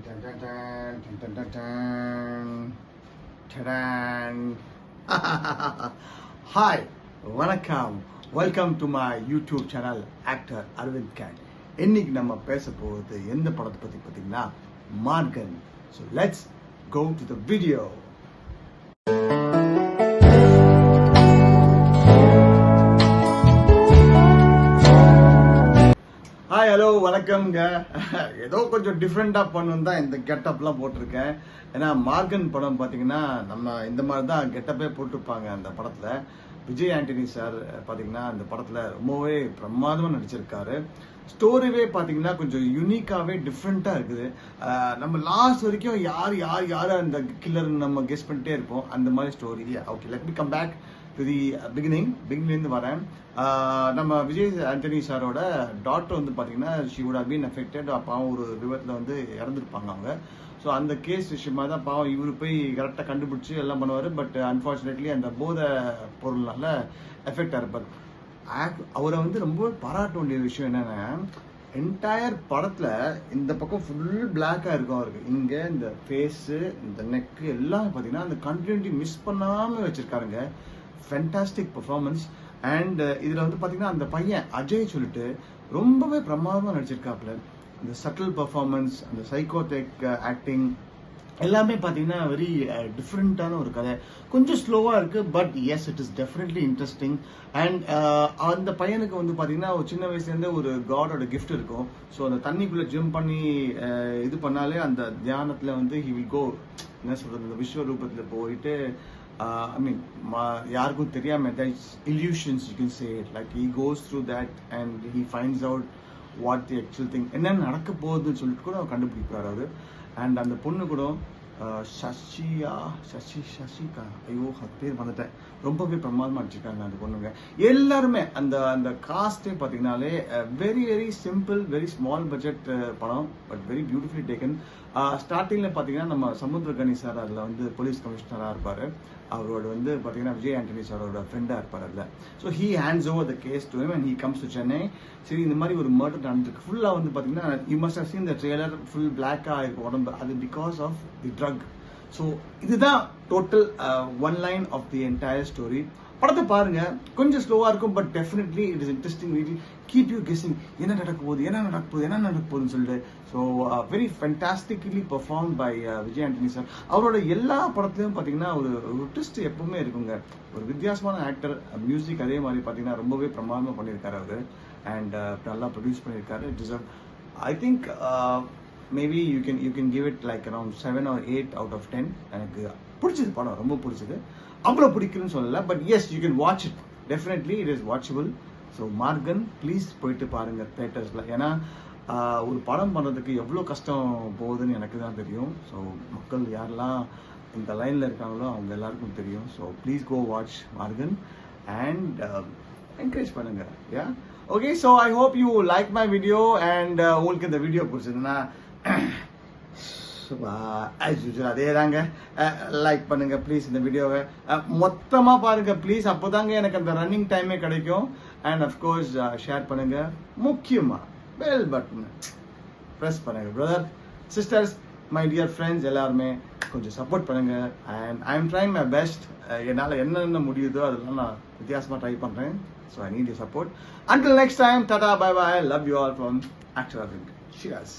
Dun, dun, dun, dun, dun, dun, dun. Hi, வணக்கம். Welcome to my YouTube channel, actor Arvind Khan. இன்னைக்கு நம்ம பேச போகிறது எந்த படத்தை பற்றி பார்த்தீங்கன்னா Morgan. So let's go to the video. Hi hello வணக்கம்ங்க. ஏதோ கொஞ்சம் டிஃப்ரெண்டாக பண்ணணும் தான் இந்த கெட்டப்லாம் போட்டிருக்கேன். ஏன்னா மார்கன் படம் பார்த்தீங்கன்னா நம்ம இந்த மாதிரி தான் கெட்டப்பே போட்டிருப்பாங்க. அந்த படத்தில் விஜய் ஆண்டனி சார் பார்த்தீங்கன்னா அந்த படத்தில் ரொம்பவே பிரமாதமாக நடிச்சிருக்காரு. ஸ்டோரிவே பார்த்தீங்கன்னா கொஞ்சம் யூனிக்காகவே டிஃப்ரெண்ட்டாக இருக்குது. நம்ம லாஸ்ட் வரைக்கும் யார் அந்த கில்லர் நம்ம கெஸ் பண்ணிட்டே இருப்போம். அந்த மாதிரி story. Okay, let me come back to the பிகினிங்லேருந்து வரேன். நம்ம விஜய் ஆண்டனி சாரோட டாக்டர் வந்து பார்த்தீங்கன்னா she would have been affected. பாவம் ஒரு விபத்தில் வந்து இறந்துருப்பாங்க அவங்க. ஸோ அந்த கேஸ் விஷயமா தான் பாவம் இவர் போய் கரெக்டாக கண்டுபிடிச்சி எல்லாம் பண்ணுவார். பட் அன்ஃபார்ச்சுனேட்லி அந்த போதை பொருள்னால எஃபெக்ட் ஆயிருப்பார். அவரை வந்து ரொம்ப பாராட்ட வேண்டிய விஷயம் என்னன்னா, என்டையர் படத்தில் இந்த பக்கம் ஃபுல் பிளாக்காக இருக்கும் அவருக்கு. இங்கே இந்த ஃபேஸு இந்த நெக்கு எல்லாம் பார்த்தீங்கன்னா அந்த கண்டினியூட்டி மிஸ் பண்ணாமல் வச்சுருக்காருங்க. Fantastic performance. அண்ட் இதில் வந்து பார்த்தீங்கன்னா அந்த பையன் அஜய் சொல்லிட்டு ரொம்பவே பிரமாதமாக நடிச்சிருக்காப்புல. இந்த சட்டில் பர்ஃபார்மன்ஸ், அந்த சைக்கோடெக் ஆக்டிங் எல்லாமே பார்த்தீங்கன்னா வெரி டிஃப்ரெண்ட்டான ஒரு கதை. கொஞ்சம் ஸ்லோவாக இருக்குது, but S it is definitely interesting. And அந்த பையனுக்கு வந்து பார்த்தீங்கன்னா ஒரு சின்ன வயசுலேருந்தே ஒரு காடோட கிஃப்ட் இருக்கும். ஸோ அந்த தண்ணிக்குள்ளே ஜம்ப் பண்ணி இது பண்ணாலே அந்த தியானத்தில் வந்து ஹி வில் கோ, என்ன சொல்கிறது, இந்த விஸ்வரூபத்தில் போயிட்டு I mean, யாருக்கும் தெரியாம illusions you can say it, like he goes through that and he finds out what the actual thing என்ன நடக்க போகுதுன்னு சொல்லிட்டு கூட கண்டுபிடிப்பார் அவரு. அண்ட் அந்த பொண்ணு கூட சசிகா, ஐயோ அது பேர் வந்துட்டேன், ரொம்பவே பிரமாதமாக அடிச்சிருக்காங்க அந்த பொண்ணுங்க எல்லாருமே. அந்த காஸ்டே பார்த்தீங்கன்னாலே very very simple, very small budget படம், பட் வெரி பியூட்டிஃபுல்லி டேக்கன். ஸ்டார்டிங்கில் பார்த்தீங்கன்னா நம்ம சமுத்திரகனி சார் அதில் வந்து போலீஸ் கமிஷனராக இருப்பார். அவரோட வந்து பார்த்தீங்கன்னா விஜய் ஆண்டனி சாரோட ஃப்ரெண்டாக இருப்பார் அதில். So he hands over the case to him and he comes to Chennai. சரி, இந்த மாதிரி ஒரு மர்டர் நடந்திருக்கு. ஃபுல்லாக வந்து பார்த்தீங்கன்னா you must have seen the trailer. Full பிளாக்காக இருக்கும் உடம்பு. அது because of the drug. So இதுதான் total one line of the entire story. படத்தை பாருங்க, கொஞ்சம் ஸ்லோவாக இருக்கும், but definitely it is interesting. Video keep you guessing, என்ன நடக்க போகுதுன்னு சொல்லிட்டு. So very fantastically perform by Vijay Antony sir. அவரோட எல்லா படத்துலையும் பார்த்தீங்கன்னா ஒரு ட்விஸ்ட் எப்பவுமே இருக்குங்க. ஒரு வித்தியாசமான ஆக்டர். மியூசிக் அதே மாதிரி பார்த்தீங்கன்னா ரொம்பவே பிரமாதமாக பண்ணியிருக்காரு அவர். அண்ட் நல்லா ப்ரொடியூஸ் பண்ணியிருக்காரு. Deserve, I think maybe you can give it like around 7 or 8 out of 10. எனக்கு பிடிச்சது படம், ரொம்ப பிடிச்சது. அவ்வளோ பிடிக்குன்னு சொல்லலை, but yes you can watch it. Definitely it is watchable. So Maargan please போயிட்டு பாருங்கள் தேட்டர்ஸில். ஏன்னா ஒரு படம் பண்ணுறதுக்கு எவ்வளோ கஷ்டம் போகுதுன்னு எனக்கு தான் தெரியும். ஸோ மக்கள் யாரெல்லாம் இந்த லைனில் இருக்காங்களோ அவங்க எல்லாருக்கும் தெரியும். So please go watch Maargan and encourage பண்ணுங்கள். Yeah okay, so I hope you like my video. And உங்களுக்கு இந்த வீடியோ பிடிச்சதுன்னா ஆஸ் யூஸ்வல் அதே தாங்க, லைக் பண்ணுங்க ப்ளீஸ். இந்த வீடியோவை மொத்தமாக பாருங்க ப்ளீஸ். அப்போ தாங்க எனக்கு அந்த ரன்னிங் டைமே கிடைக்கும். அண்ட் அஃப்கோர்ஸ் ஷேர் பண்ணுங்க. முக்கியமாக பெல் பட்டன் ப்ரெஸ் பண்ணுங்க. Brother, sisters, my dear friends எல்லாருமே கொஞ்சம் சப்போர்ட் பண்ணுங்க. And I am trying my best. என்னால் என்னென்ன முடியுதோ அதெல்லாம் நான் வித்தியாசமாக ட்ரை பண்ணுறேன். So I need your support. Until next time, tata, bye bye. Love you all from Actor Arvind. Cheers.